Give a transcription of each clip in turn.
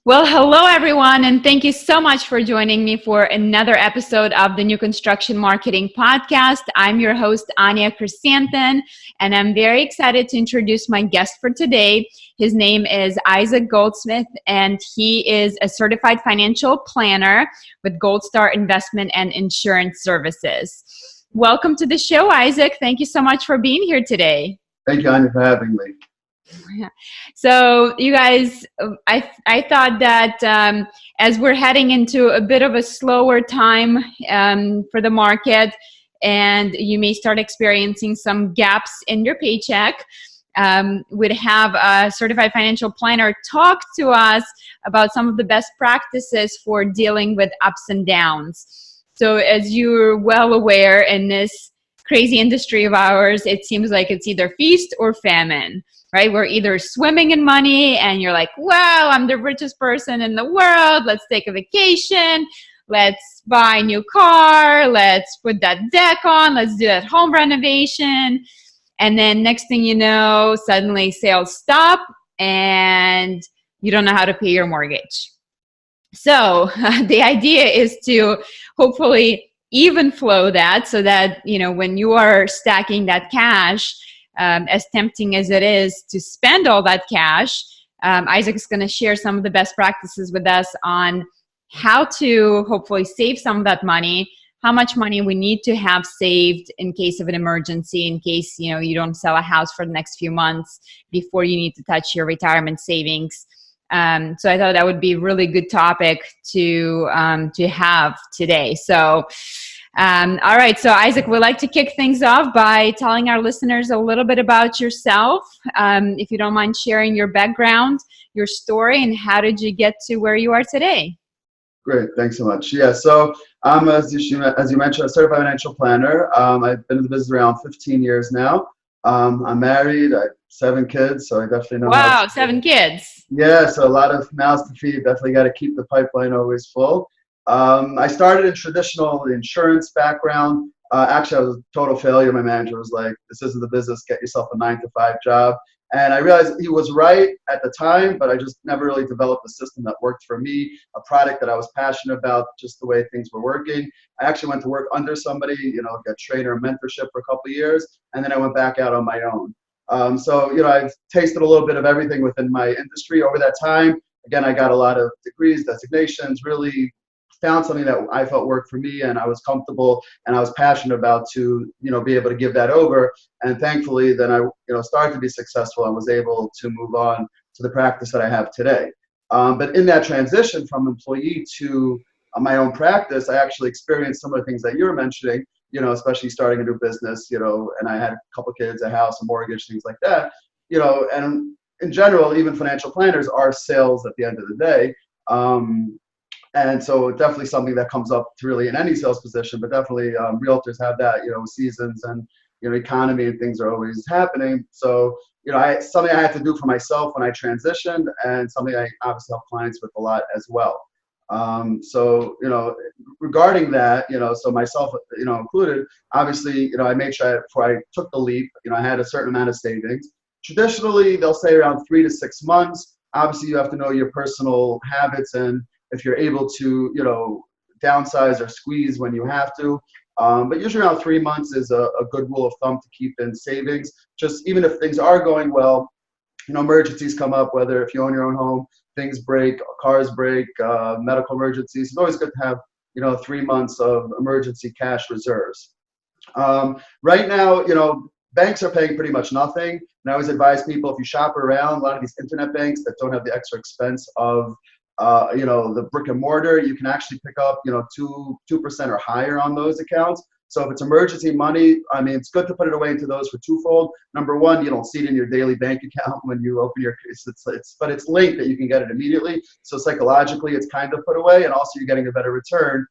Well, hello everyone, and thank you so much for joining me for another episode of the New Construction Marketing Podcast. I'm your host, Anya Chrysanthon, and I'm very excited to introduce my guest for today. His name is Isaac Goldsmith, and he is a certified financial planner with Gold Star Investment and Insurance Services. Welcome to the show, Isaac. Thank you so much for being here today. Thank you, Anya, for having me. So you guys, I thought that as we're heading into a bit of a slower time for the market, and you may start experiencing some gaps in your paycheck, we'd have a certified financial planner talk to us about some of the best practices for dealing with ups and downs. So as you're well aware, in this crazy industry of ours, it seems like it's either feast or famine. Right? We're either swimming in money and you're like, wow, I'm the richest person in the world. Let's take a vacation. Let's buy a new car. Let's put that deck on. Let's do that home renovation. And then next thing you know, suddenly sales stop and you don't know how to pay your mortgage. So the idea is to hopefully even flow that so that, you know, when you are stacking that cash, as tempting as it is to spend all that cash, Isaac is going to share some of the best practices with us on how to hopefully save some of that money, how much money we need to have saved in case of an emergency, in case, you know, you don't sell a house for the next few months before you need to touch your retirement savings. So I thought that would be a really good topic to have today. So all right. So Isaac, we'd like to kick things off by telling our listeners a little bit about yourself. If you don't mind sharing your background, your story, and how did you get to where you are today? Great. Thanks so much. Yeah. So I'm, as you mentioned, a certified financial planner. I've been in the business around 15 years now. I'm married. I have 7 kids, so I definitely know. Wow, 7 kids. Yeah. So a lot of mouths to feed. Definitely got to keep the pipeline always full. I started in traditional insurance background. Actually, I was a total failure. My manager was like, this isn't the business. Get yourself a 9-to-5 job. And I realized he was right at the time, but I just never really developed a system that worked for me, a product that I was passionate about, just the way things were working. I actually went to work under somebody, get trainer and mentorship for a couple of years, and then I went back out on my own. So, I've tasted a little bit of everything within my industry over that time. Again, I got a lot of degrees, designations, really found something that I felt worked for me and I was comfortable and I was passionate about to, be able to give that over. And thankfully, then I, started to be successful and was able to move on to the practice that I have today. But in that transition from employee to my own practice, I actually experienced some of the things that you were mentioning, especially starting a new business, and I had a couple of kids, a house, a mortgage, things like that, and in general, even financial planners are sales at the end of the day. And so definitely something that comes up to really in any sales position, but definitely realtors have that, seasons and, economy and things are always happening. So, something I had to do for myself when I transitioned and something I obviously help clients with a lot as well. So, regarding that, so myself, included, obviously, I made sure before I took the leap, I had a certain amount of savings. Traditionally, they'll say around 3 to 6 months. Obviously, you have to know your personal habits and if you're able to, downsize or squeeze when you have to. But usually around 3 months is a good rule of thumb to keep in savings. Just even if things are going well, emergencies come up, whether if you own your own home, things break, cars break, medical emergencies. It's always good to have, 3 months of emergency cash reserves. Right now, banks are paying pretty much nothing. And I always advise people, if you shop around, a lot of these internet banks that don't have the extra expense of the brick and mortar, you can actually pick up, 2% or higher on those accounts. So if it's emergency money, I mean, it's good to put it away into those for twofold. Number one, you don't see it in your daily bank account when you open your, but it's linked that you can get it immediately. So psychologically, it's kind of put away, and also you're getting a better return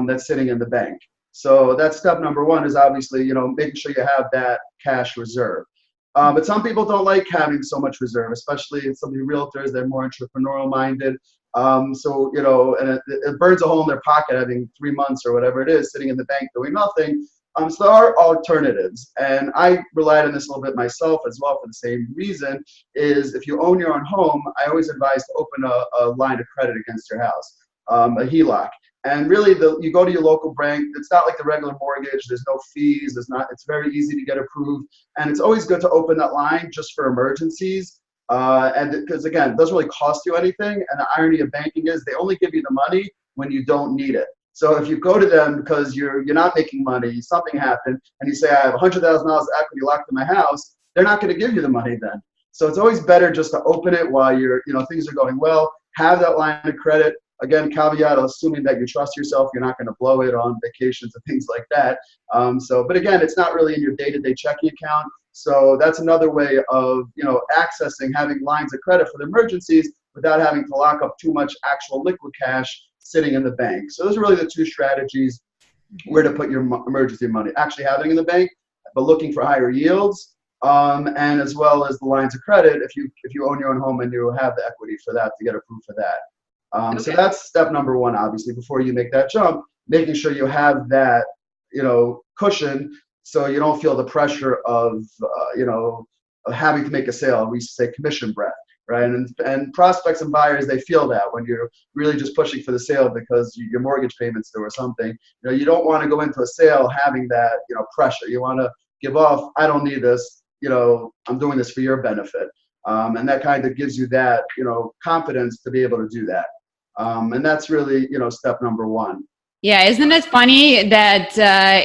that's sitting in the bank. So that's step number one, is obviously, making sure you have that cash reserve. But some people don't like having so much reserve, especially some of the realtors, they're more entrepreneurial minded. So, and it burns a hole in their pocket having 3 months or whatever it is sitting in the bank doing nothing. So there are alternatives, and I relied on this a little bit myself as well for the same reason, is if you own your own home, I always advise to open a line of credit against your house, a HELOC. And really, you go to your local bank. It's not like the regular mortgage. There's no fees. It's very easy to get approved. And it's always good to open that line just for emergencies. And because again, it doesn't really cost you anything. And the irony of banking is they only give you the money when you don't need it. So if you go to them because you're not making money, something happened, and you say, I have $100,000 equity locked in my house, they're not going to give you the money then. So it's always better just to open it while things are going well, have that line of credit. Again, caveat, assuming that you trust yourself, you're not going to blow it on vacations and things like that. But again, it's not really in your day-to-day checking account. So that's another way of, accessing, having lines of credit for the emergencies without having to lock up too much actual liquid cash sitting in the bank. So those are really the two strategies where to put your emergency money. Actually having it in the bank, but looking for higher yields, and as well as the lines of credit if you own your own home and you have the equity for that to get approved for that. Okay. So that's step number one, obviously, before you make that jump, making sure you have that, cushion so you don't feel the pressure of having to make a sale. We used to say commission breath. Right, and prospects and buyers, they feel that when you're really just pushing for the sale because your mortgage payment's due or something. You don't want to go into a sale having that pressure. You want to give off, I don't need this. I'm doing this for your benefit, and that kind of gives you that confidence to be able to do that. And that's really step number one. Yeah, isn't it funny that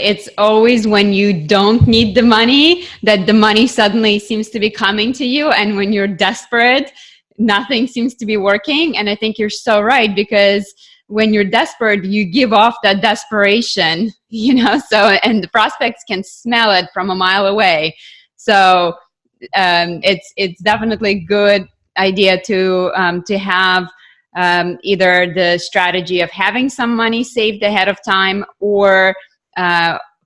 it's always when you don't need the money that the money suddenly seems to be coming to you, and when you're desperate, nothing seems to be working. And I think you're so right, because when you're desperate, you give off that desperation, and the prospects can smell it from a mile away. So it's definitely a good idea to have either the strategy of having some money saved ahead of time or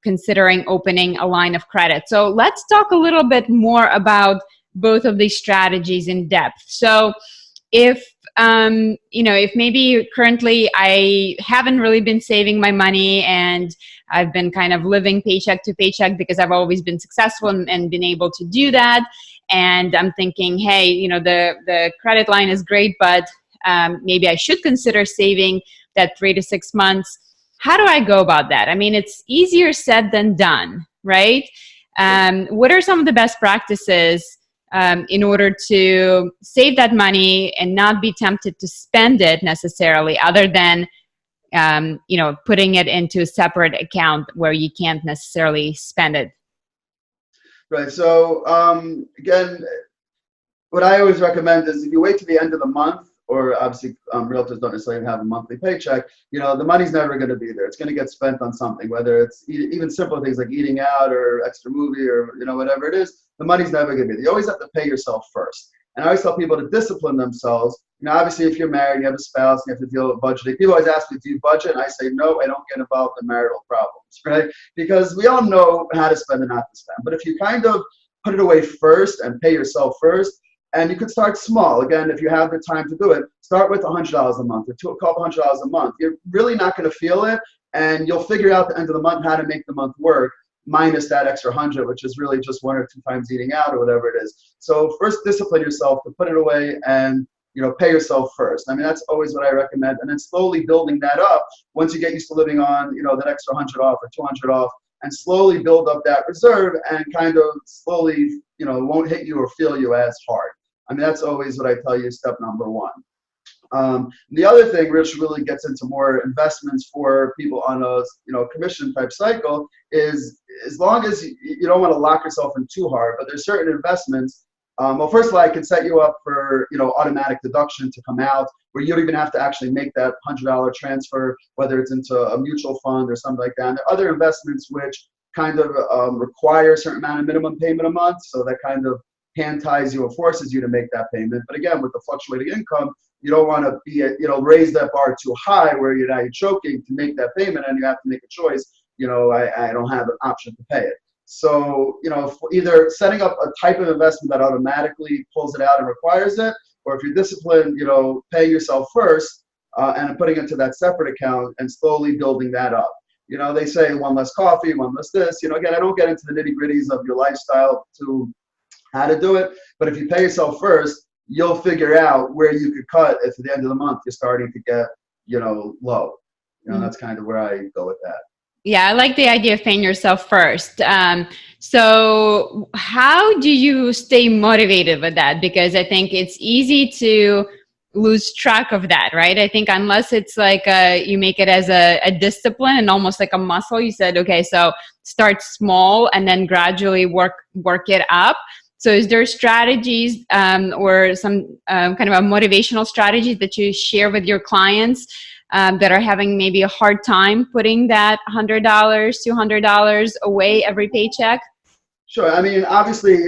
considering opening a line of credit. So let's talk a little bit more about both of these strategies in depth. So if maybe currently I haven't really been saving my money and I've been kind of living paycheck to paycheck because I've always been successful and been able to do that. And I'm thinking, hey, the credit line is great, but maybe I should consider saving that 3 to 6 months. How do I go about that? I mean, it's easier said than done, right? What are some of the best practices in order to save that money and not be tempted to spend it necessarily, other than putting it into a separate account where you can't necessarily spend it? Right. So again, what I always recommend is if you wait to the end of the month, or obviously realtors don't necessarily have a monthly paycheck, the money's never going to be there. It's going to get spent on something, whether it's even simple things like eating out or extra movie or whatever it is. The money's never going to be there. You always have to pay yourself first. And I always tell people to discipline themselves. Obviously, if you're married, you have a spouse, you have to deal with budgeting. People always ask me, do you budget? And I say, no, I don't get involved in marital problems, right? Because we all know how to spend and not to spend. But if you kind of put it away first and pay yourself first, and you could start small. Again, if you have the time to do it, start with $100 a month or a couple $100 a month. You're really not going to feel it, and you'll figure out at the end of the month how to make the month work, minus that extra 100, which is really just 1 or 2 times eating out or whatever it is. So first, discipline yourself to put it away and pay yourself first. I mean, that's always what I recommend, and then slowly building that up. Once you get used to living on that extra 100 off or 200 off, and slowly build up that reserve, and kind of slowly it won't hit you or feel you as hard. I mean, that's always what I tell you, step number one. The other thing, which really gets into more investments for people on a commission type cycle, is as long as you don't want to lock yourself in too hard, but there's certain investments. Well, first of all, I can set you up for automatic deduction to come out, where you don't even have to actually make that $100 transfer, whether it's into a mutual fund or something like that. And there are other investments which kind of require a certain amount of minimum payment a month, so that kind of hand ties you and forces you to make that payment. But again, with the fluctuating income, you don't want to be raise that bar too high where you're choking to make that payment and you have to make a choice. I don't have an option to pay it. So either setting up a type of investment that automatically pulls it out and requires it, or if you're disciplined, paying yourself first and putting it into that separate account and slowly building that up. they say one less coffee, one less this. Again, I don't get into the nitty gritties of your lifestyle to how to do it, but if you pay yourself first, you'll figure out where you could cut if at the end of the month you're starting to get, low. That's kind of where I go with that. Yeah, I like the idea of paying yourself first. So how do you stay motivated with that? Because I think it's easy to lose track of that, right? I think unless it's like you make it as a discipline and almost like a muscle, you said, okay, so start small and then gradually work it up. So is there strategies or some kind of a motivational strategy that you share with your clients that are having maybe a hard time putting that $100, $200 away every paycheck? Sure. I mean, obviously,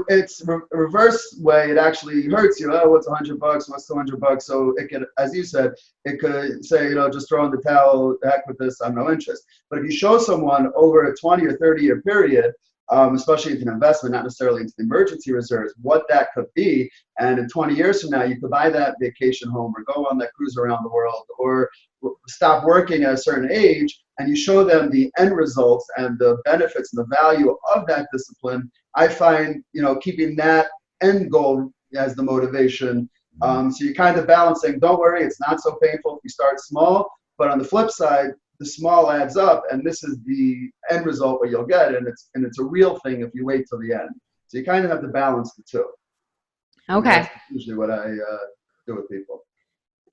it's a reverse way. It actually hurts you. Oh, what's $100? What's $200? So it could, as you said, it could say, just throw in the towel, heck with this, I'm no interest. But if you show someone over a 20 or 30-year period, especially into an investment, not necessarily into the emergency reserves, what that could be. And in 20 years from now, you could buy that vacation home or go on that cruise around the world or stop working at a certain age, and you show them the end results and the benefits and the value of that discipline. I find, keeping that end goal as the motivation. So you're kind of balancing, don't worry, it's not so painful if you start small, but on the flip side, the small adds up, and this is the end result what you'll get, and it's a real thing if you wait till the end. So you kind of have to balance the two. Okay. That's usually what I do with people.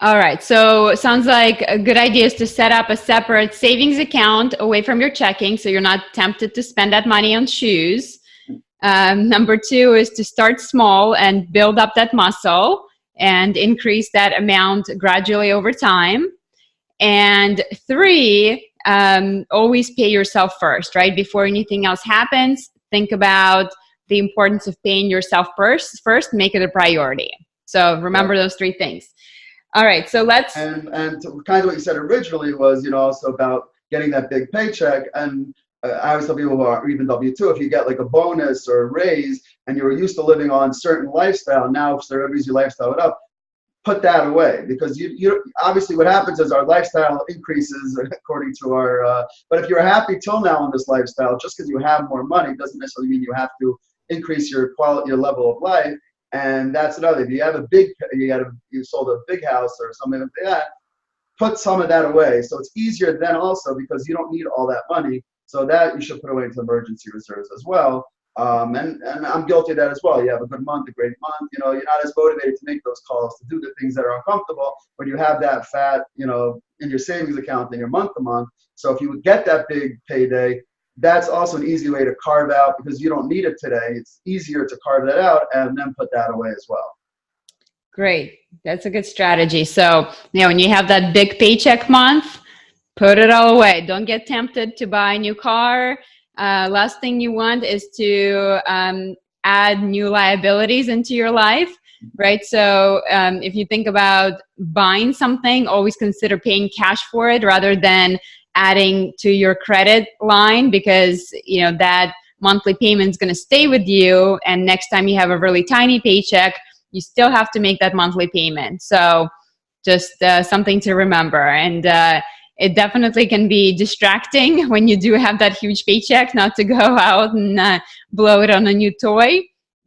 All right. So it sounds like a good idea is to set up a separate savings account away from your checking, so you're not tempted to spend that money on shoes. Number 2 is to start small and build up that muscle and increase that amount gradually over time. And 3, always pay yourself first, right? Before anything else happens, think about the importance of paying yourself first, make it a priority. So remember those 3 things. All right, so let's... And kind of what you said originally was, also about getting that big paycheck. And I always tell people who are even W-2, if you get like a bonus or a raise and you were used to living on certain lifestyle, now if everybody's your lifestyle up, put that away, because you obviously what happens is our lifestyle increases according to our but if you're happy till now in this lifestyle, just because you have more money doesn't necessarily mean you have to increase your quality, your level of life. And that's another. If you have you sold a big house or something like that, put some of that away. So it's easier then also because you don't need all that money. So that you should put away into emergency reserves as well. And I'm guilty of that as well. You have a good month, a great month, you're not as motivated to make those calls, to do the things that are uncomfortable when you have that fat, in your savings account in your month to month. So if you would get that big payday, that's also an easy way to carve out, because you don't need it today. It's easier to carve that out and then put that away as well. Great. That's a good strategy. So, when you have that big paycheck month, put it all away. Don't get tempted to buy a new car. Last thing you want is to add new liabilities into your life, right? So if you think about buying something, always consider paying cash for it rather than adding to your credit line, because that monthly payment is going to stay with you, and next time you have a really tiny paycheck, you still have to make that monthly payment. So just something to remember. And it definitely can be distracting when you do have that huge paycheck, not to go out and blow it on a new toy.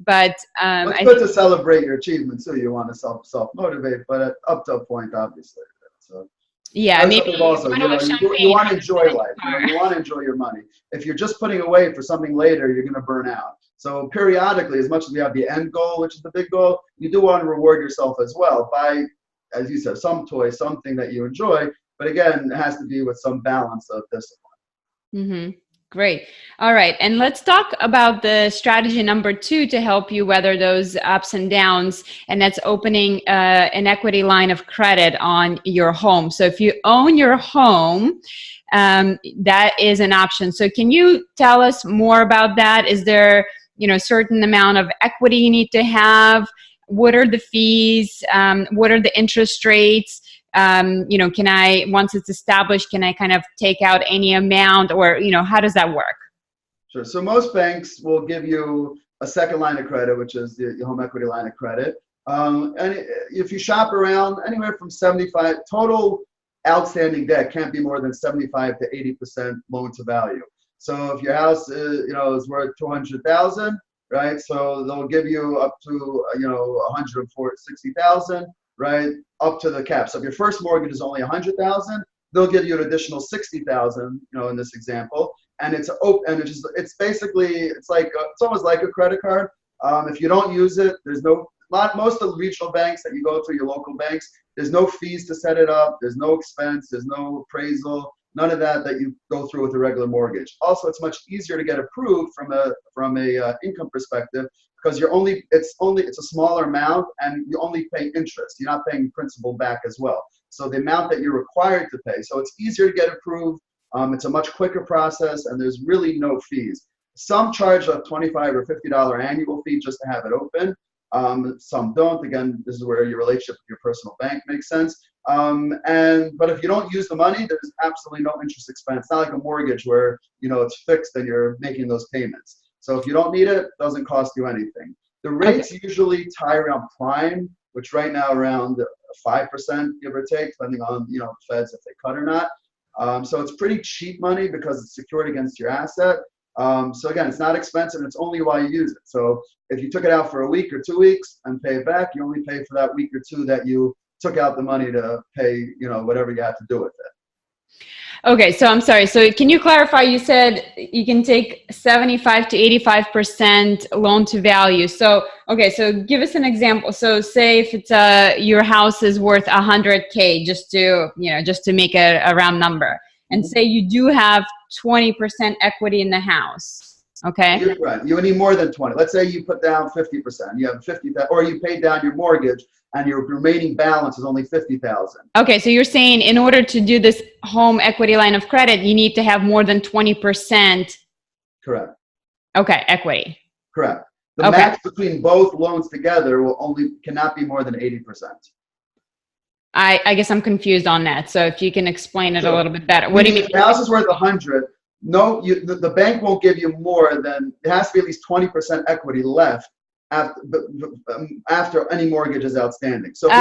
But it's good to celebrate your achievements too. You want to self-motivate, but up to a point, obviously. So yeah, maybe also, you want to enjoy life. You want to enjoy your money. If you're just putting away for something later, you're going to burn out. So periodically, as much as we have the end goal, which is the big goal, you do want to reward yourself as well by, as you said, some toy, something that you enjoy. But again, it has to be with some balance of discipline. Mm-hmm. Great. All right. And let's talk about the strategy number 2 to help you weather those ups and downs. And that's opening an equity line of credit on your home. So if you own your home, that is an option. So can you tell us more about that? Is there, a certain amount of equity you need to have? What are the fees? What are the interest rates? Can I, once it's established, can I kind of take out any amount, or, how does that work? Sure. So most banks will give you a second line of credit, which is the home equity line of credit. And if you shop around, anywhere from 75 total outstanding debt can't be more than 75 to 80% loan to value. So if your house is, is worth 200,000, right? So they'll give you up to 160,000, right? Up to the cap. So if your first mortgage is only 100,000, they'll give you an additional 60,000, in this example. And it's open, and it's basically, it's almost like a credit card. If you don't use it, there's most of the regional banks that you go to, your local banks, there's no fees to set it up. There's no expense. There's no appraisal. None of that you go through with a regular mortgage. Also, it's much easier to get approved from a income perspective because it's a smaller amount and you only pay interest. You're not paying principal back as well. So the amount that you're required to pay. So it's easier to get approved. It's a much quicker process and there's really no fees. Some charge a $25 or $50 annual fee just to have it open. Some don't. Again, this is where your relationship with your personal bank makes sense. But if you don't use the money, there's absolutely no interest expense. It's not like a mortgage where it's fixed and you're making those payments. So if you don't need it, it doesn't cost you anything. The rates usually tie around prime, which right now around 5%, give or take, depending on feds if they cut or not. So it's pretty cheap money because it's secured against your asset. So again, it's not expensive and it's only while you use it. So if you took it out for a week or 2 weeks and pay it back, you only pay for that week or two that you took out the money to pay, whatever you had to do with it. Okay, so I'm sorry. So can you clarify? You said you can take 75 to 85% loan to value. So, okay, so give us an example. So say if it's your house is worth 100K, just to make a round number, and say you do have 20% equity in the house. Okay. You're right. You need more than 20. Let's say you put down 50%. You have 50, or you paid down your mortgage and your remaining balance is only 50,000. Okay, so you're saying in order to do this home equity line of credit, you need to have more than 20%. Correct. Okay, equity. Correct. The max between both loans together cannot be more than 80%. I guess I'm confused on that. So if you can explain it a little bit better. What do you mean? If the house is worth 100, the bank won't give you more than, it has to be at least 20% equity left after any mortgage is outstanding. So if you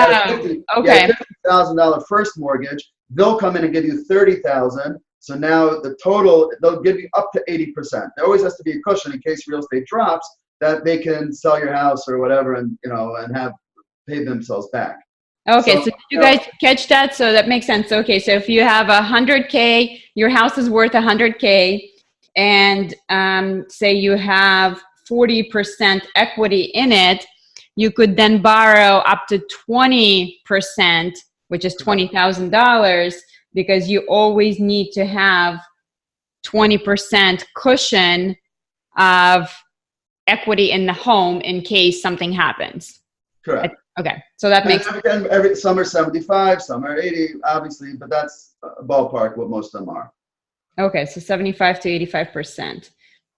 had a $50,000 first mortgage, they'll come in and give you $30,000. So now the total, they'll give you up to 80%. There always has to be a cushion in case real estate drops that they can sell your house or whatever and have paid themselves back. Okay, so did you guys catch that? So that makes sense. Okay, so if you have 100K, your house is worth 100K, and say you have 40% equity in it, you could then borrow up to 20%, which is $20,000, because you always need to have 20% cushion of equity in the home in case something happens. Correct. Okay, so that makes sense. Some are 75, some are 80, obviously, but that's a ballpark what most of them are. Okay, so 75 to 85%.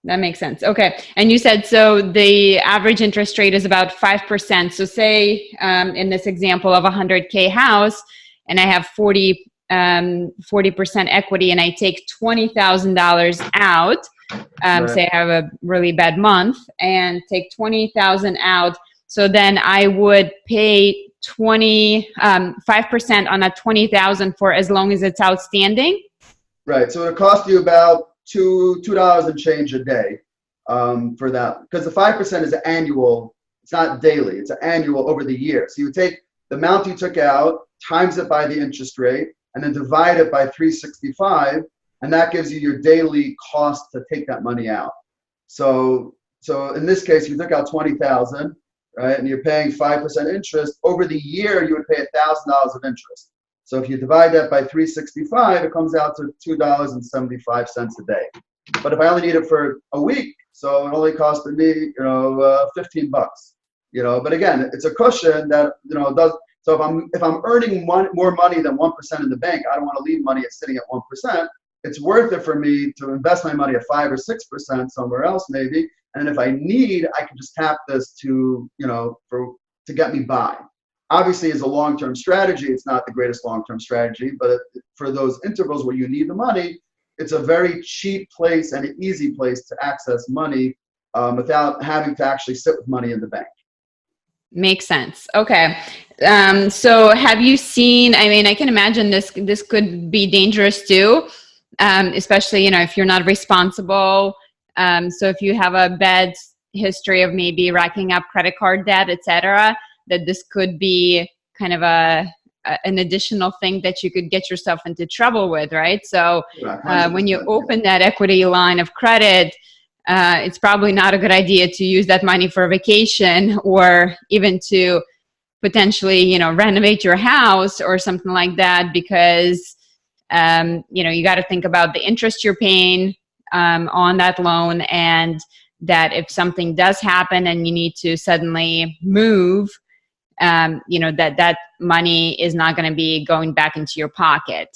That makes sense. Okay, and you said so the average interest rate is about 5%. So say in this example of a 100K house, and I have 40% equity, and I take $20,000 out. Say I have a really bad month, and take $20,000 out. So then I would pay 5% on a $20,000 for as long as it's outstanding. Right. So it costs you about $2 and change a day for that, because the 5% is annual. It's not daily. It's annual over the year. So you take the amount you took out, times it by the interest rate, and then divide it by 365, and that gives you your daily cost to take that money out. So in this case, you took out $20,000. Right, and you're paying 5% interest. Over the year, you would pay $1,000 of interest. So if you divide that by 365, it comes out to $2.75 a day. But if I only need it for a week, so it only costed me, $15. But again, it's a cushion that does. So if I'm earning more money than 1% in the bank, I don't want to leave money sitting at 1%. It's worth it for me to invest my money at 5 or 6% somewhere else, maybe. And if I need, I can just tap this to get me by. Obviously, as a long-term strategy, it's not the greatest long-term strategy, but for those intervals where you need the money, it's a very cheap place and an easy place to access money without having to actually sit with money in the bank. Makes sense. Okay. So have you seen, I mean, I can imagine this could be dangerous too, especially, if you're not responsible. So if you have a bad history of maybe racking up credit card debt, etc., that this could be kind of an additional thing that you could get yourself into trouble with, right? So Yeah, when you 100%. open that equity line of credit, it's probably not a good idea to use that money for a vacation or even to potentially, renovate your house or something like that, because, you got to think about the interest you're paying on that loan, and that if something does happen and you need to suddenly move, that money is not going to be going back into your pocket.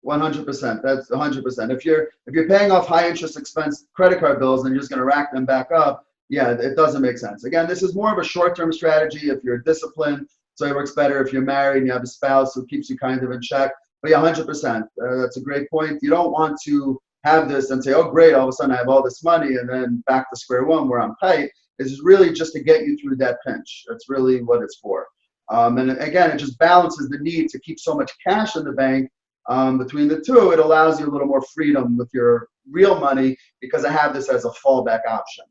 100%. That's 100%. If you're paying off high interest expense credit card bills and you're just going to rack them back up, yeah, it doesn't make sense. Again, this is more of a short-term strategy if you're disciplined. So it works better if you're married and you have a spouse who keeps you kind of in check. But yeah, 100%. That's a great point. You don't want to have this and say, oh, great, all of a sudden I have all this money and then back to square one where I'm tight. It's really just to get you through that pinch. That's really what it's for. And again, it just balances the need to keep so much cash in the bank. Between the two, it allows you a little more freedom with your real money because I have this as a fallback option.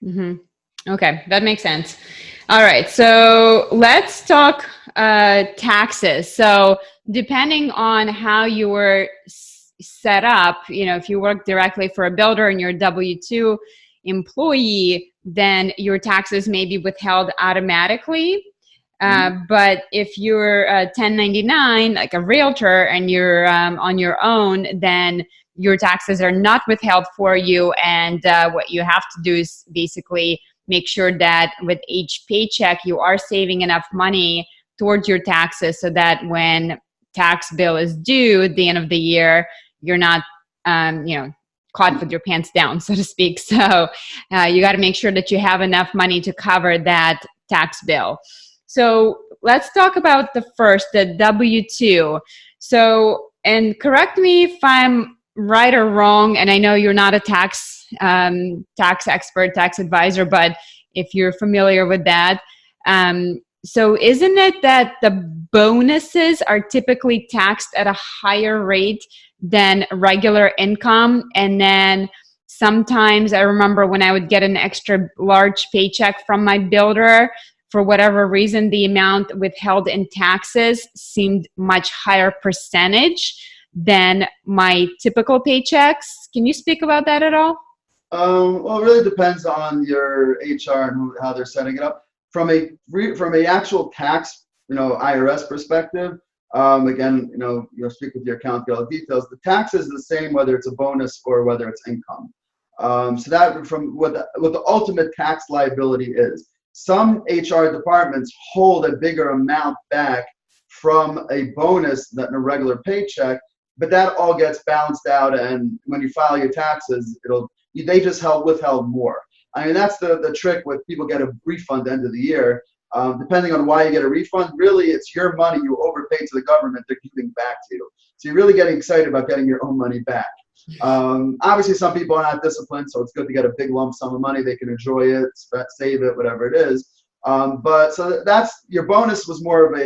Mm-hmm. Okay, that makes sense. All right, so let's talk taxes. So depending on how you were set up, if you work directly for a builder and you're a W-2 employee, then your taxes may be withheld automatically. But if you're a 1099, like a realtor, and you're on your own, then your taxes are not withheld for you. And what you have to do is basically make sure that with each paycheck, you are saving enough money towards your taxes so that when tax bill is due at the end of the year, you're not, caught with your pants down, so to speak. So you got to make sure that you have enough money to cover that tax bill. So let's talk about the W-2. So, and correct me if I'm right or wrong, and I know you're not a tax expert, tax advisor, but if you're familiar with that, so isn't it that the bonuses are typically taxed at a higher rate than regular income? And then sometimes I remember when I would get an extra large paycheck from my builder, for whatever reason, the amount withheld in taxes seemed much higher percentage than my typical paychecks. Can you speak about that at all? Well, it really depends on your HR and how they're setting it up. From a actual tax, IRS perspective, again, you'll speak with your accountant, get all the details. The tax is the same whether it's a bonus or whether it's income. So that from what the ultimate tax liability is. Some HR departments hold a bigger amount back from a bonus than a regular paycheck, but that all gets balanced out, and when you file your taxes, they just withheld more. I mean, that's the trick with people get a refund at the end of the year. Depending on why you get a refund, really it's your money you overpaid to the government, they're giving back to you. So you're really getting excited about getting your own money back. Obviously some people are not disciplined, so it's good to get a big lump sum of money. They can enjoy it, save it, whatever it is. But so that's your bonus was more of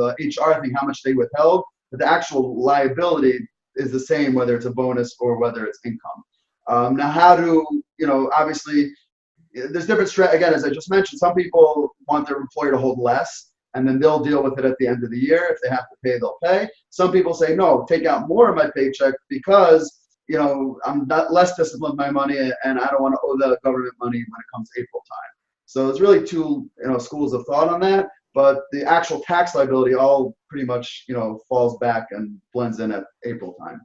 a HR thing, how much they withheld, but the actual liability is the same whether it's a bonus or whether it's income. Now how do, obviously there's different again, as I just mentioned, some people want their employer to hold less, and then they'll deal with it at the end of the year. If they have to pay, they'll pay. Some people say, no, take out more of my paycheck because, I'm not less disciplined with my money and I don't want to owe the government money when it comes April time. So there's really two, schools of thought on that, but the actual tax liability all pretty much, falls back and blends in at April time.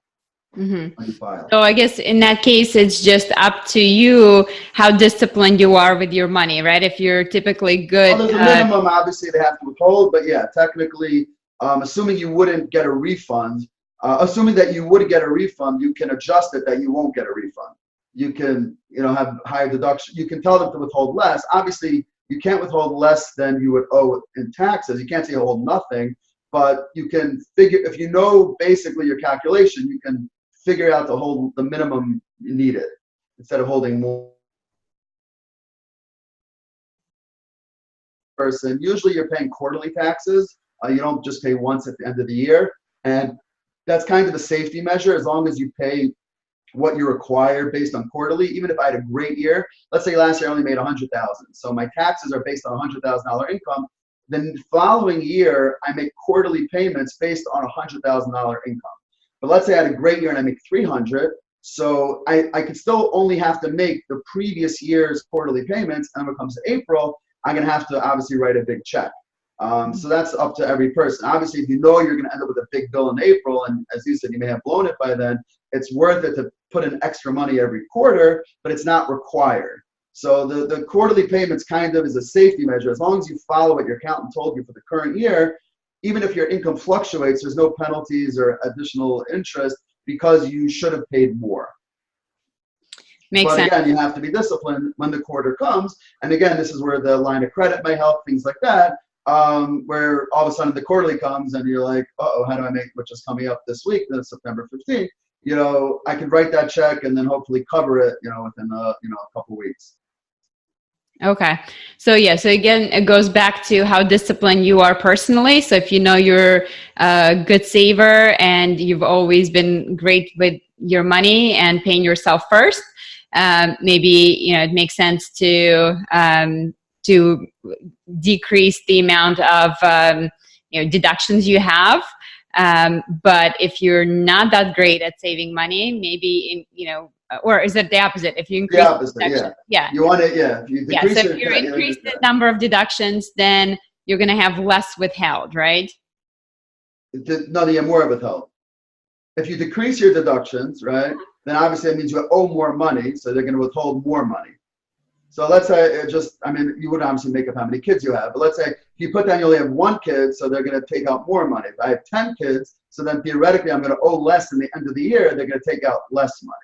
Mm-hmm. When you file. So I guess in that case, it's just up to you how disciplined you are with your money, right? If you're typically good. Well, there's a minimum, obviously, they have to withhold, but yeah, technically, assuming you wouldn't get a refund, assuming that you would get a refund, you can adjust it that you won't get a refund. You can, have higher deduction. You can tell them to withhold less. Obviously, you can't withhold less than you would owe in taxes. You can't say hold nothing, but you can figure, if you know basically your calculation, you can figure out the minimum needed instead of holding more. person, usually you're paying quarterly taxes. You don't just pay once at the end of the year. And that's kind of a safety measure. As long as you pay what you're required based on quarterly, even if I had a great year, let's say last year I only made 100,000. So my taxes are based on $100,000 income. Then the following year, I make quarterly payments based on $100,000 income. But let's say I had a great year and I make 300. So I could still only have to make the previous year's quarterly payments. And when it comes to April, I'm going to have to obviously write a big check. So that's up to every person. Obviously, if you know you're going to end up with a big bill in April, and as you said, you may have blown it by then, it's worth it to put in extra money every quarter, but it's not required. So the quarterly payments kind of is a safety measure. As long as you follow what your accountant told you for the current year, even if your income fluctuates, there's no penalties or additional interest because you should have paid more. Makes sense. But again, you have to be disciplined when the quarter comes. And again, this is where the line of credit may help, things like that. Where all of a sudden the quarterly comes and you're like, uh-oh, how do I make, which is coming up this week, that's September 15th, I can write that check and then hopefully cover it, within a couple weeks. Okay. So again, it goes back to how disciplined you are personally. So if you know you're a good saver and you've always been great with your money and paying yourself first, maybe, it makes sense to decrease the amount of deductions you have. But if you're not that great at saving money, maybe or is it the opposite? If you increase the opposite, yeah. You want it, yeah. If you decrease so if you increase the number of deductions, then you're going to have less withheld, right? No, you have more withheld. If you decrease your deductions, right, then obviously that means you owe more money, so they're going to withhold more money. So let's say you wouldn't obviously make up how many kids you have, but let's say if you put down you only have one kid, so they're going to take out more money. If I have 10 kids, so then theoretically I'm going to owe less in the end of the year, they're going to take out less money.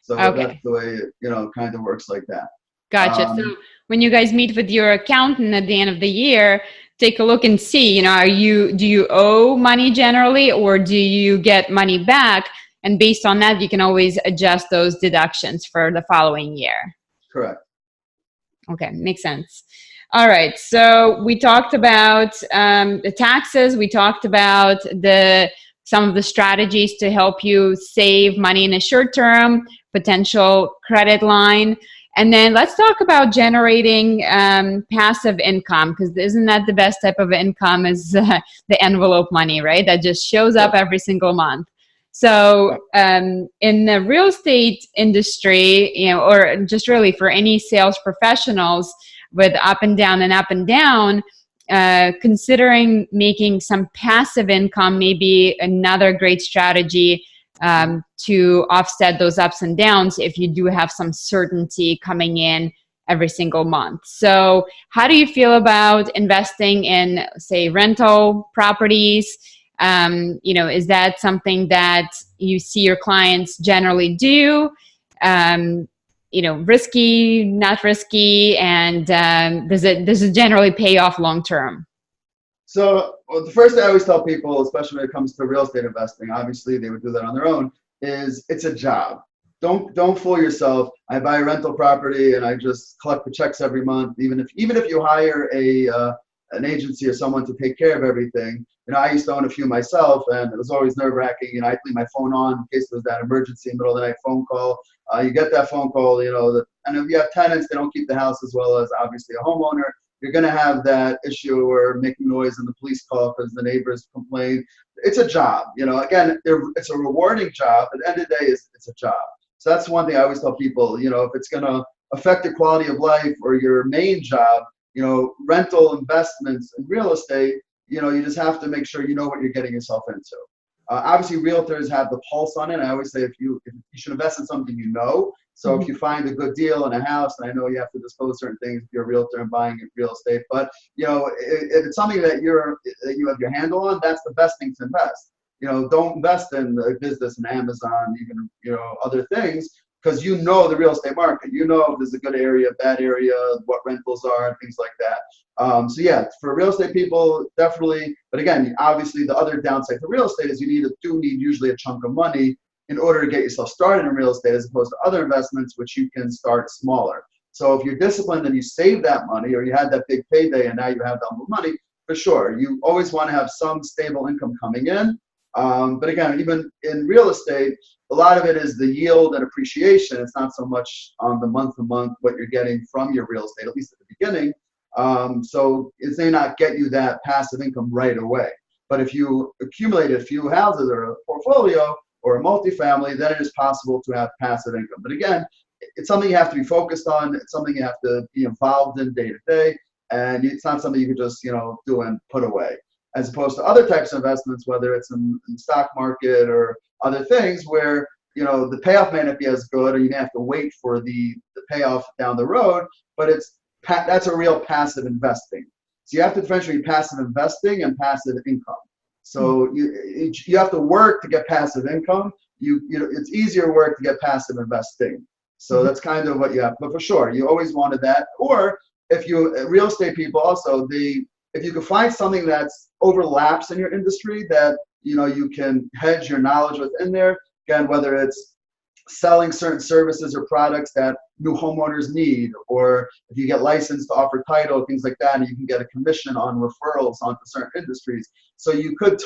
So that's the way it kind of works like that. Gotcha. So when you guys meet with your accountant at the end of the year, take a look and see, do you owe money generally, or do you get money back? And based on that, you can always adjust those deductions for the following year. Correct. Okay, makes sense. All right, so we talked about the taxes. We talked about some of the strategies to help you save money in a short term, potential credit line. And then let's talk about generating passive income, because isn't that the best type of income is the envelope money, right? That just shows up every single month. So in the real estate industry, or just really for any sales professionals with up and down, considering making some passive income may be another great strategy to offset those ups and downs if you do have some certainty coming in every single month. So how do you feel about investing in, say, rental properties? Is that something that you see your clients generally do? Risky, not risky, and does it generally pay off long term? So the first thing I always tell people, especially when it comes to real estate investing, obviously they would do that on their own, is it's a job. Don't fool yourself. I buy a rental property and I just collect the checks every month. Even if you hire an agency or someone to take care of everything. I used to own a few myself, and it was always nerve-wracking. I'd leave my phone on in case there was that emergency middle of the night phone call. You get that phone call, and if you have tenants, they don't keep the house as well as obviously a homeowner. You're going to have that issue where making noise and the police call because the neighbors complain. It's a job, Again, it's a rewarding job. At the end of the day, it's a job. So that's one thing I always tell people. If it's going to affect your quality of life or your main job, rental investments and real estate, you just have to make sure you know what you're getting yourself into. Obviously, realtors have the pulse on it. I always say if you should invest in something you know. So if you find a good deal in a house, and I know you have to disclose certain things if you're a realtor and buying real estate, but if it's something that you have your handle on, that's the best thing to invest. Don't invest in a business and Amazon, even other things, because the real estate market. If there's a good area, bad area, what rentals are, and things like that. So yeah, for real estate people, definitely. But again, obviously, the other downside to real estate is you need usually a chunk of money in order to get yourself started in real estate, as opposed to other investments, which you can start smaller. So if you're disciplined and you save that money, or you had that big payday and now you have that more money, for sure, you always want to have some stable income coming in. But again, even in real estate, a lot of it is the yield and appreciation. It's not so much on the month to month what you're getting from your real estate, at least at the beginning. So it may not get you that passive income right away. But if you accumulate a few houses or a portfolio or a multifamily, then it is possible to have passive income. But again, it's something you have to be focused on. It's something you have to be involved in day to day. And it's not something you can just, do and put away. As opposed to other types of investments, whether it's in the stock market or other things where, the payoff may not be as good, or you may have to wait for the payoff down the road, but that's a real passive investing. So you have to differentiate passive investing and passive income. So you have to work to get passive income. It's easier work to get passive investing. So that's kind of what you have. But for sure, you always wanted that. Or if real estate people also, if you can find something that's overlaps in your industry that you can hedge your knowledge within there. Again, whether it's selling certain services or products that new homeowners need, or if you get licensed to offer title, things like that, and you can get a commission on referrals onto certain industries. So you could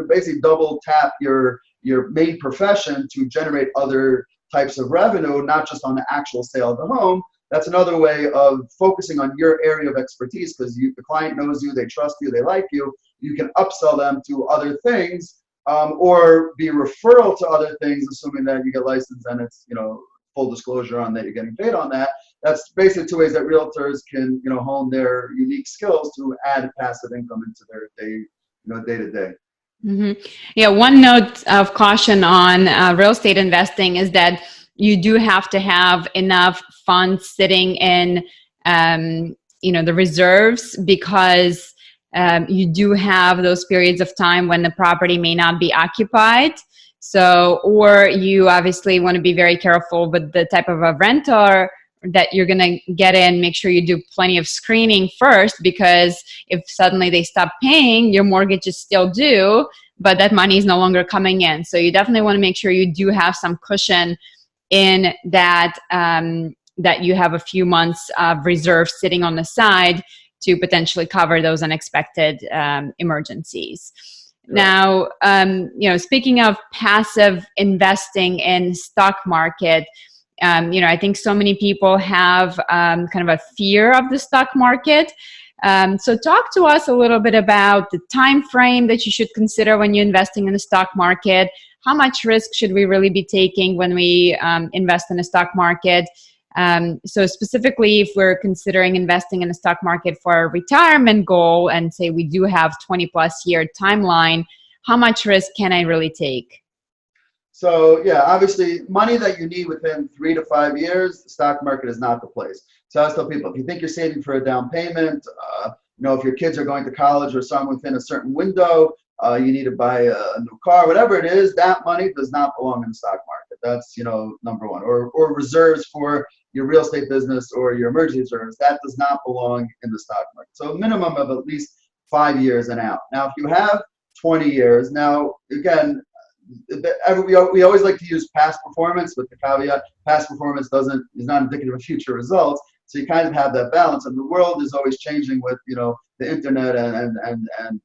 basically double tap your main profession to generate other types of revenue, not just on the actual sale of the home. That's another way of focusing on your area of expertise, because the client knows you, they trust you, they like you. You can upsell them to other things, or be a referral to other things, assuming that you get licensed and it's full disclosure on that you're getting paid on that. That's basically two ways that realtors can hone their unique skills to add passive income into their day to day. Mm-hmm. Yeah, one note of caution on real estate investing is that you do have to have enough funds sitting in, the reserves, because you do have those periods of time when the property may not be occupied. So, or you obviously want to be very careful with the type of a renter that you're going to get in. Make sure you do plenty of screening first, because if suddenly they stop paying, your mortgage is still due, but that money is no longer coming in. So you definitely want to make sure you do have some cushion in that, that you have a few months of reserve sitting on the side to potentially cover those unexpected emergencies. Right. Now, speaking of passive investing in stock market, I think so many people have kind of a fear of the stock market. So talk to us a little bit about the time frame that you should consider when you're investing in the stock market. How much risk should we really be taking when we invest in the stock market? So specifically, if we're considering investing in the stock market for a retirement goal, and say we do have 20 plus year timeline, how much risk can I really take? So yeah, obviously money that you need within 3 to 5 years, the stock market is not the place. So I always tell people, if you think you're saving for a down payment, if your kids are going to college or something within a certain window, you need to buy a new car, whatever it is, that money does not belong in the stock market. That's, number one. Or reserves for your real estate business or your emergency reserves, that does not belong in the stock market. So a minimum of at least 5 years and out. Now, if you have 20 years, now, again, we always like to use past performance, with the caveat, past performance is not indicative of future results. So you kind of have that balance, and the world is always changing with, the internet and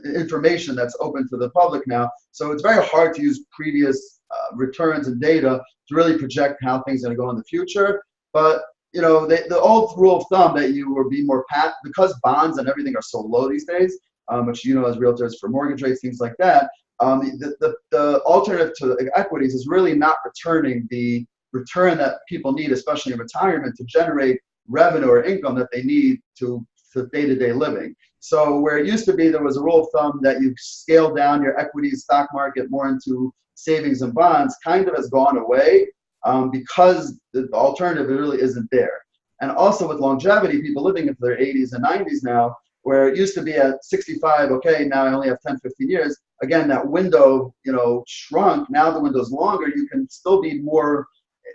information that's open to the public now. So it's very hard to use previous returns and data to really project how things are going to go in the future. But the old rule of thumb that you will be more because bonds and everything are so low these days, which as realtors for mortgage rates, things like that. The alternative to equities is really not returning the return that people need, especially in retirement, to generate revenue or income that they need to day-to-day living. So where it used to be, there was a rule of thumb that you scale down your equities stock market more into savings and bonds, kind of has gone away because the alternative really isn't there. And also with longevity, people living into their 80s and 90s now, where it used to be at 65, okay, now I only have 10, 15 years. Again, that window, shrunk. Now the window's longer. You can still be more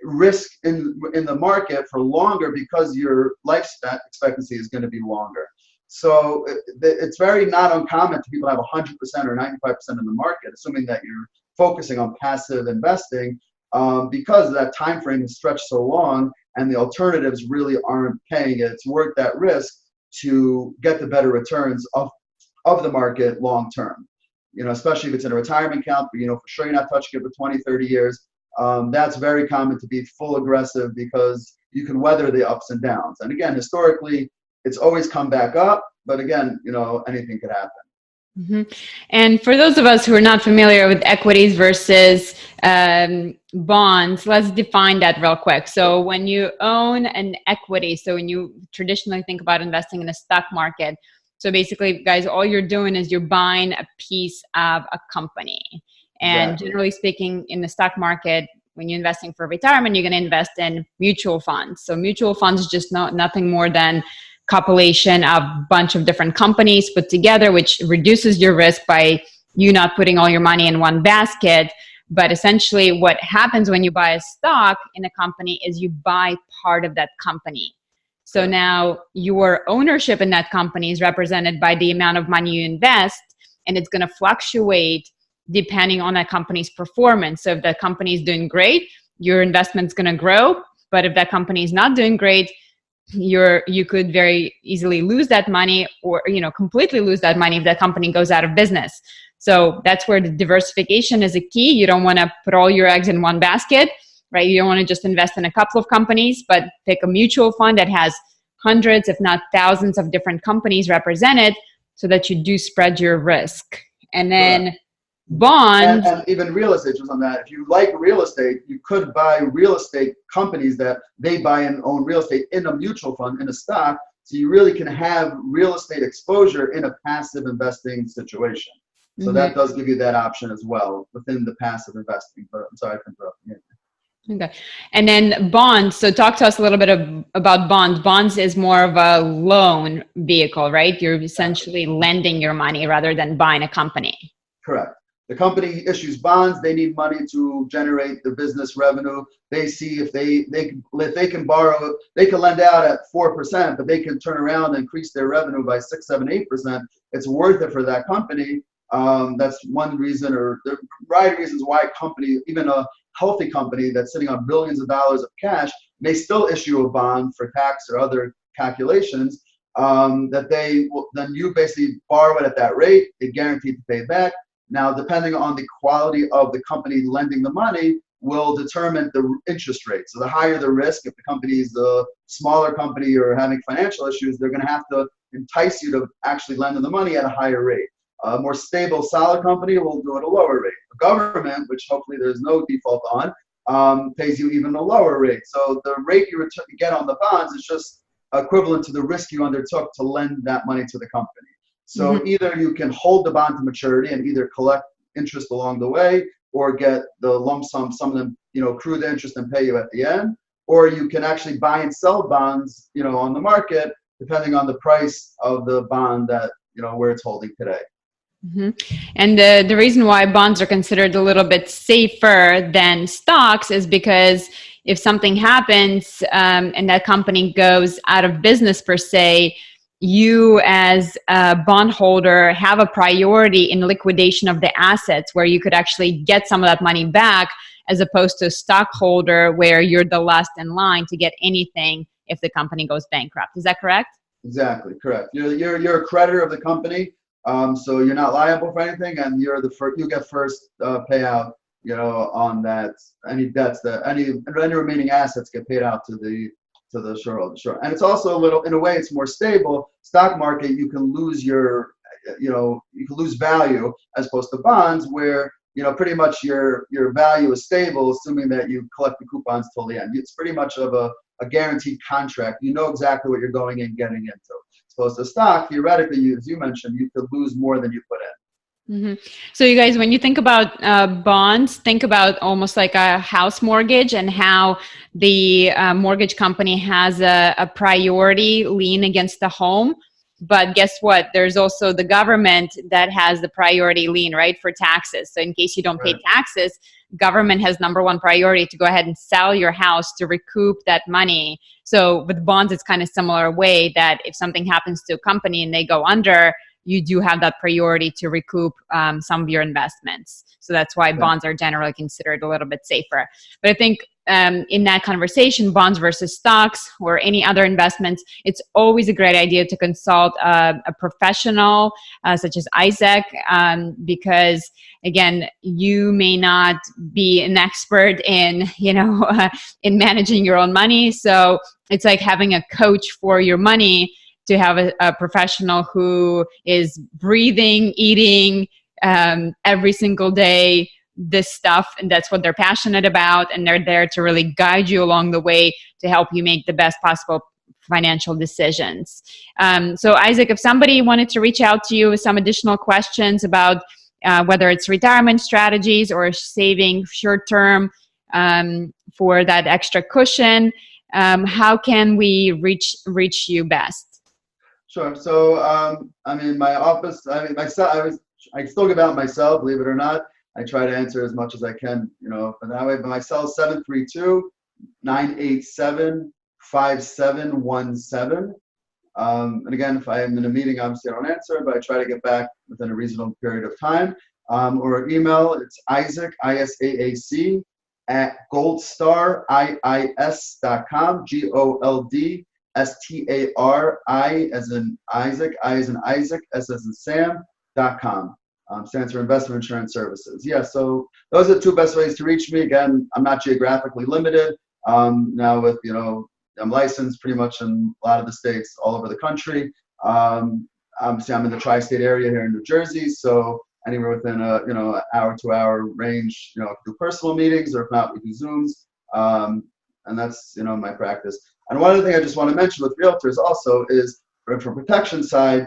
risk in the market for longer because your life expectancy is going to be longer. So it's very not uncommon to people to have 100% or 95% in the market, assuming that you're focusing on passive investing, because that time frame is stretched so long. and the alternatives really aren't paying it. It's worth that risk to get the better returns of the market long term. Especially if it's in a retirement account, but for sure you're not touching it for 20, 30 years. That's very common to be full aggressive because you can weather the ups and downs. And again, historically, it's always come back up, but again, anything could happen. Mm-hmm. And for those of us who are not familiar with equities versus bonds, let's define that real quick. So when you own an equity, so when you traditionally think about investing in a stock market, so basically, guys, all you're doing is you're buying a piece of a company. And Exactly. generally speaking, in the stock market, when you're investing for retirement, you're going to invest in mutual funds. So mutual funds is just nothing more than compilation of a bunch of different companies put together, which reduces your risk by you not putting all your money in one basket. But essentially what happens when you buy a stock in a company is you buy part of that company. So now your ownership in that company is represented by the amount of money you invest, and it's going to fluctuate depending on that company's performance. So if that company is doing great, your investment's going to grow. But if that company is not doing great, you could very easily lose that money, or completely lose that money if that company goes out of business. So that's where the diversification is a key. You don't want to put all your eggs in one basket, right? You don't want to just invest in a couple of companies, but pick a mutual fund that has hundreds, if not thousands, of different companies represented, so that you do spread your risk. And then bonds. And even real estate, just on that, if you like real estate, you could buy real estate companies that they buy and own real estate in a mutual fund, in a stock. So you really can have real estate exposure in a passive investing situation. So that does give you that option as well within the passive investing. But I'm sorry for interrupting you. Okay. And then bonds. So talk to us a little bit about bonds. Bonds is more of a loan vehicle, right? You're essentially lending your money rather than buying a company. Correct. The company issues bonds. They need money to generate the business revenue. They see if they can borrow, they can lend out at 4%, but they can turn around and increase their revenue by 6, 7, 8%. It's worth it for that company. That's one reason, or there are a variety of reasons why a company, even a healthy company that's sitting on billions of dollars of cash, may still issue a bond for tax or other calculations. Then you basically borrow it at that rate. It's guaranteed to pay back. Now, depending on the quality of the company lending the money will determine the interest rate. So the higher the risk, if the company is a smaller company or having financial issues, they're going to have to entice you to actually lend them the money at a higher rate. A more stable, solid company will do it at a lower rate. The government, which hopefully there's no default on, pays you even a lower rate. So the rate you get on the bonds is just equivalent to the risk you undertook to lend that money to the company. So either you can hold the bond to maturity and either collect interest along the way, or get the lump sum, some of them, accrue the interest and pay you at the end, or you can actually buy and sell bonds, on the market, depending on the price of the bond that, where it's holding today. And the reason why bonds are considered a little bit safer than stocks is because if something happens and that company goes out of business per se, you as a bondholder have a priority in liquidation of the assets, where you could actually get some of that money back, as opposed to a stockholder where you're the last in line to get anything if the company goes bankrupt. Is that correct? Exactly, correct. You're a creditor of the company, so you're not liable for anything, and you're the first. You get first payout, on that. Any debts any remaining assets get paid out to the shareholder. Sure. And it's also in a way, it's more stable. Stock market, you can lose you can lose value, as opposed to bonds, where pretty much your value is stable, assuming that you collect the coupons till the end. It's pretty much of a guaranteed contract. You know exactly what you're going in, getting into. As opposed to stock, theoretically, as you mentioned, you could lose more than you put in. So you guys, when you think about bonds, think about almost like a house mortgage, and how the mortgage company has a priority lien against the home. But guess what? There's also the government that has the priority lien, right, for taxes. So in case you don't pay taxes, government has number one priority to go ahead and sell your house to recoup that money. So with bonds, it's kind of similar way that if something happens to a company and they go under, you do have that priority to recoup some of your investments. So that's why bonds are generally considered a little bit safer. But I think in that conversation, bonds versus stocks or any other investments, it's always a great idea to consult a professional such as Isaac, because again, you may not be an expert in, in managing your own money. So it's like having a coach for your money, to have a professional who is breathing, eating every single day this stuff, and that's what they're passionate about, and they're there to really guide you along the way to help you make the best possible financial decisions. So Isaac, if somebody wanted to reach out to you with some additional questions about whether it's retirement strategies or saving short term for that extra cushion, how can we reach you best? Sure. So, my office, I still give out my cell, believe it or not. I try to answer as much as I can, but that way, but my cell is 732-987-5717. And again, if I am in a meeting, obviously I don't answer, but I try to get back within a reasonable period of time. Or email, it's Isaac, ISAAC, at goldstar.com, GOLDSTARI as in Isaac, I as in Isaac, S as in Sam.com. Stands for Investment Insurance Services. Yeah, so those are the two best ways to reach me. Again, I'm not geographically limited. Now with, I'm licensed pretty much in a lot of the states all over the country. Obviously, I'm in the tri-state area here in New Jersey, so anywhere within a, hour to hour range, do personal meetings, or if not, we do Zooms. And that's, my practice. And one other thing I just want to mention with realtors also is, for protection side,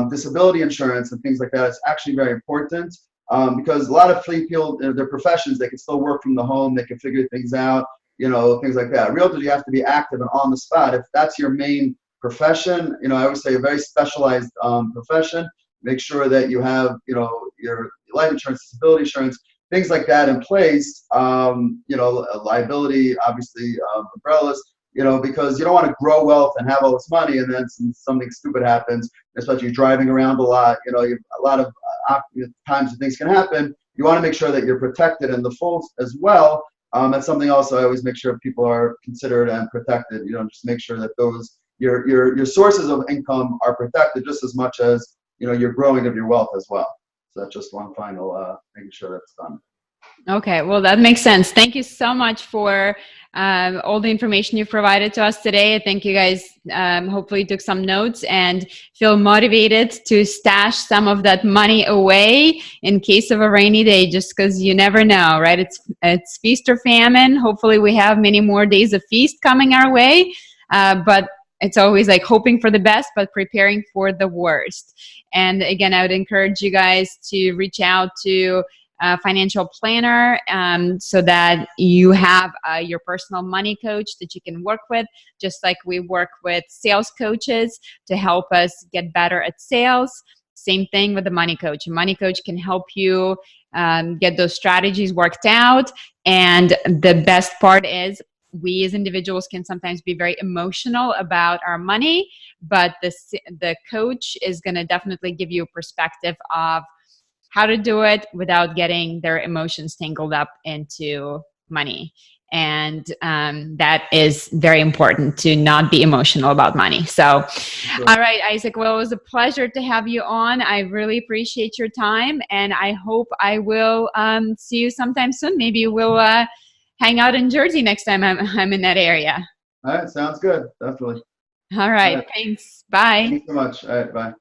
disability insurance and things like that is actually very important, because a lot of people, their professions, they can still work from the home, they can figure things out, things like that. Realtors, you have to be active and on the spot. If that's your main profession, I always say a very specialized profession, make sure that you have, your life insurance, disability insurance, things like that in place, liability, obviously, umbrellas, because you don't want to grow wealth and have all this money and then something stupid happens, especially you're driving around a lot, a lot of times that things can happen. You want to make sure that you're protected in the full as well. That's something also I always make sure people are considered and protected. Just make sure that those, your sources of income are protected just as much as, your growing of your wealth as well. So that's just one final, making sure that's done. Okay, well, that makes sense. Thank you so much for all the information you provided to us today. I think you guys hopefully took some notes and feel motivated to stash some of that money away in case of a rainy day, just because you never know, right? It's feast or famine. Hopefully we have many more days of feast coming our way, but it's always like hoping for the best, but preparing for the worst. And again, I would encourage you guys to reach out to a financial planner, so that you have your personal money coach that you can work with, just like we work with sales coaches to help us get better at sales. Same thing with the money coach. A money coach can help you get those strategies worked out. And the best part is, we as individuals can sometimes be very emotional about our money, but the coach is going to definitely give you a perspective of how to do it without getting their emotions tangled up into money. And that is very important, to not be emotional about money. So, sure. All right, Isaac, well, it was a pleasure to have you on. I really appreciate your time, and I hope I will see you sometime soon. Maybe we'll hang out in Jersey next time I'm in that area. All right, sounds good. Definitely. All right, thanks. Bye. Thanks so much. All right, bye.